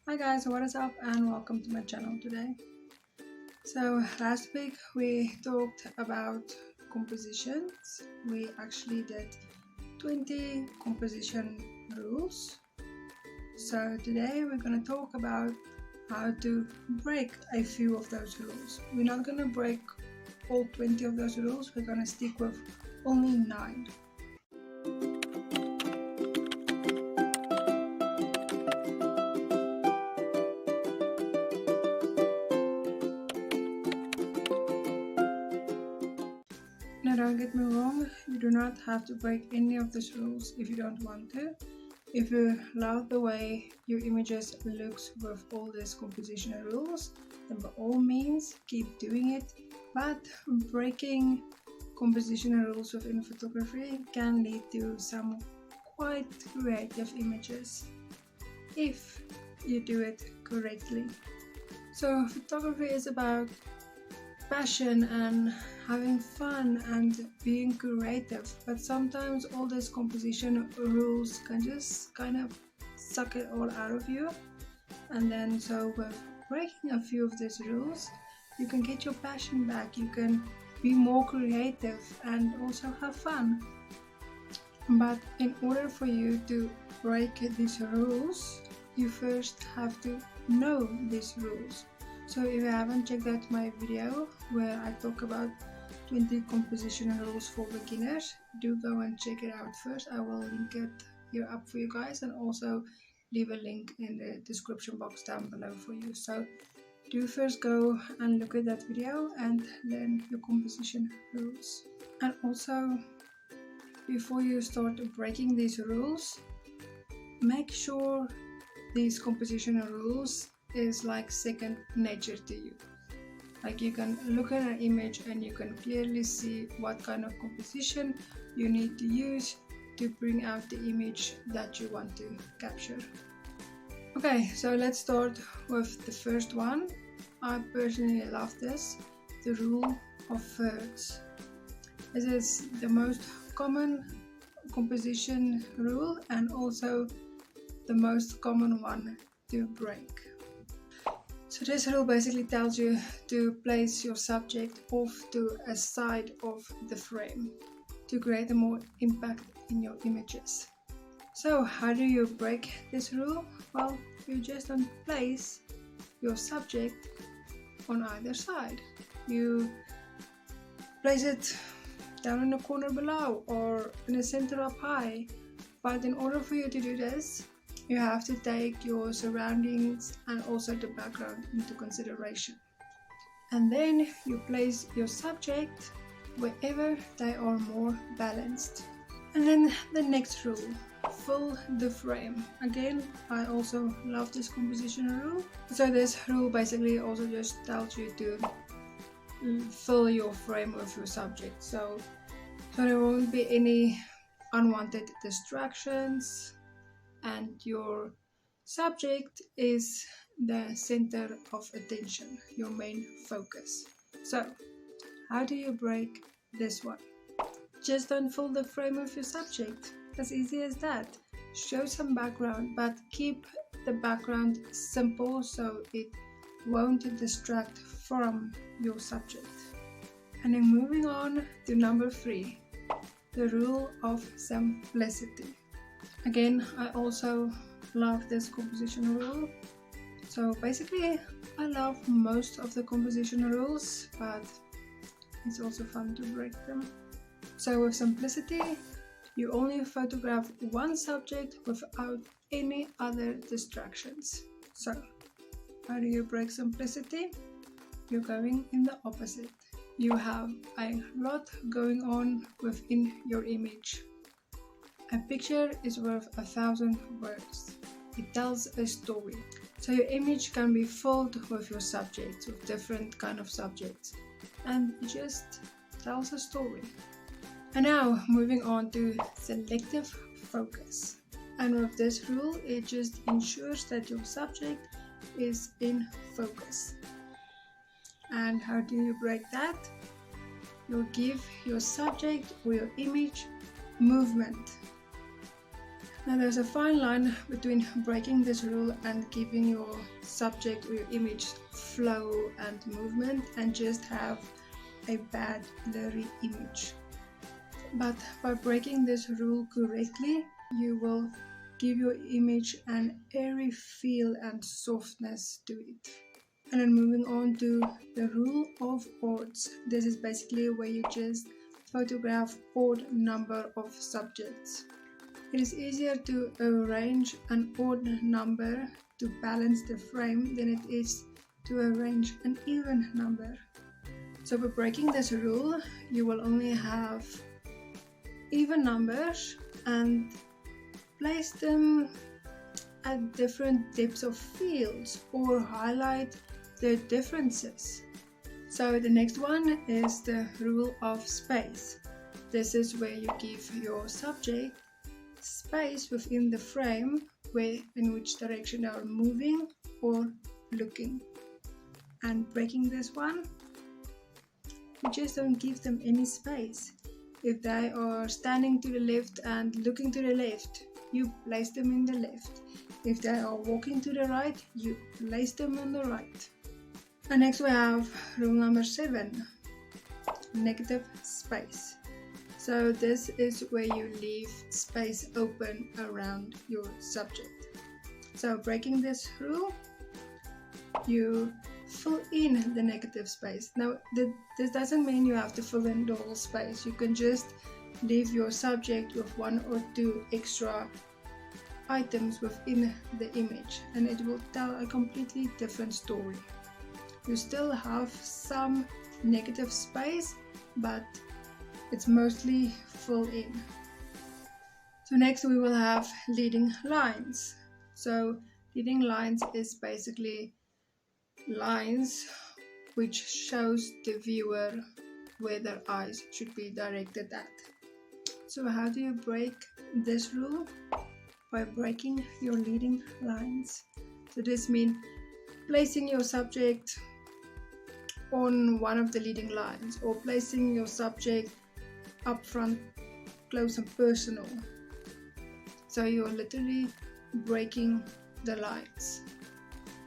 Hi guys, what is up and welcome to my channel today. So last week we talked about compositions. We actually did 20 composition rules. So today we're going to talk about how to break a few of those rules. We're not going to break all 20 of those rules, we're going to stick with only 9. Now don't get me wrong, you do not have to break any of these rules if you don't want to. If you love the way your images looks with all these compositional rules, then by all means keep doing it, but breaking compositional rules within photography can lead to some quite creative images if you do it correctly. So photography is about passion and having fun and being creative, but sometimes all these composition rules can just kind of suck it all out of you, and then so with breaking a few of these rules you can get your passion back, you can be more creative and also have fun. But in order for you to break these rules, you first have to know these rules. So if you haven't checked out my video where I talk about 20 composition rules for beginners, do go and check it out first. I will link it here up for you guys and also leave a link in the description box down below for you. So do first go and look at that video and learn your composition rules. And also, before you start breaking these rules, make sure these composition rules is like second nature to you. Like you can look at an image and you can clearly see what kind of composition you need to use to bring out the image that you want to capture. Okay, so let's start with the first one. I personally love this, the rule of thirds. This is the most common composition rule and also the most common one to break. So this rule basically tells you to place your subject off to a side of the frame to create a more impact in your images. So how do you break this rule? Well, you just don't place your subject on either side. You place it down in the corner below or in the center up high. But in order for you to do this, you have to take your surroundings and also the background into consideration. And then you place your subject wherever they are more balanced. And then the next rule, fill the frame. Again, I also love this composition rule. So this rule basically also just tells you to fill your frame with your subject. So there won't be any unwanted distractions, and your subject is the center of attention, your main focus. So how do you break this one? Just don't fill the frame with your subject, as easy as that. Show some background, but keep the background simple so it won't distract from your subject. And then moving on to number 3, the rule of simplicity. Again, I also love this composition rule. So basically, I love most of the composition rules, but it's also fun to break them. So with simplicity, you only photograph one subject without any other distractions. So how do you break simplicity? You're going in the opposite. You have a lot going on within your image. A picture is worth 1,000 words. It tells a story. So your image can be filled with your subjects, with different kind of subjects, and it just tells a story. And now moving on to selective focus. And with this rule, it just ensures that your subject is in focus. And how do you break that? You give your subject or your image movement. Now there's a fine line between breaking this rule and giving your subject or your image flow and movement and just have a bad blurry image. But by breaking this rule correctly, you will give your image an airy feel and softness to it. And then moving on to the rule of odds. This is basically where you just photograph odd number of subjects. It is easier to arrange an odd number to balance the frame than it is to arrange an even number. So by breaking this rule, you will only have even numbers and place them at different depths of fields or highlight the differences. So the next one is the rule of space. This is where you give your subject space within the frame in which direction they are moving or looking. And breaking this one, you just don't give them any space. If they are standing to the left and looking to the left, you place them in the left. If they are walking to the right, you place them on the right. And next we have rule number 7, negative space. So this is where you leave space open around your subject. So breaking this rule, you fill in the negative space. Now this doesn't mean you have to fill in the whole space. You can just leave your subject with 1 or 2 extra items within the image and it will tell a completely different story. You still have some negative space, but it's mostly filled in. So next we will have leading lines. So leading lines is basically lines which shows the viewer where their eyes should be directed at. So how do you break this rule? By breaking your leading lines. So this means placing your subject on one of the leading lines or placing your subject up front, close and personal. So you're literally breaking the lines.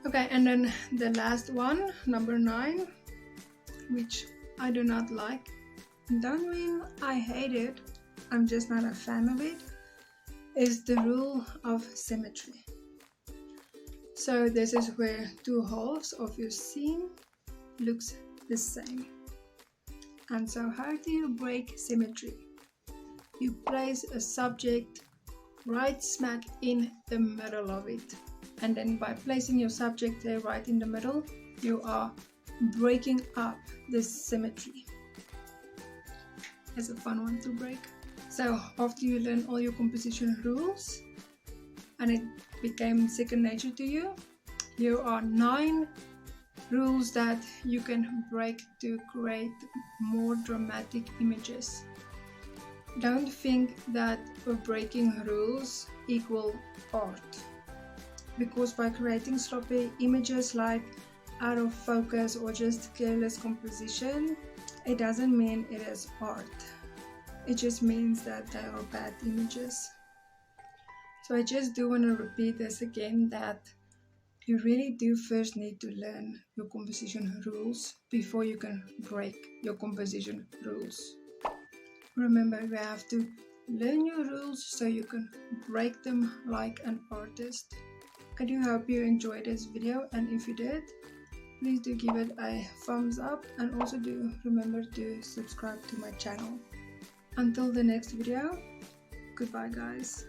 Okay, and then the last one, number 9, which I do not like. Don't mean I hate it, I'm just not a fan of it, is the rule of symmetry. So this is where 2 halves of your scene looks the same. And so how do you break symmetry? You place a subject right smack in the middle of it. And then by placing your subject there right in the middle, you are breaking up the symmetry. It's a fun one to break. So after you learn all your composition rules and it became second nature to you, here are 9 rules that you can break to create more dramatic images. Don't think that breaking rules equal art, because by creating sloppy images like out of focus or just careless composition, it doesn't mean it is art. It just means that they are bad images. So I just do want to repeat this again, that you really do first need to learn your composition rules before you can break your composition rules. Remember, you have to learn your rules so you can break them like an artist. I do hope you enjoyed this video, and if you did, please do give it a thumbs up and also do remember to subscribe to my channel. Until the next video, goodbye guys.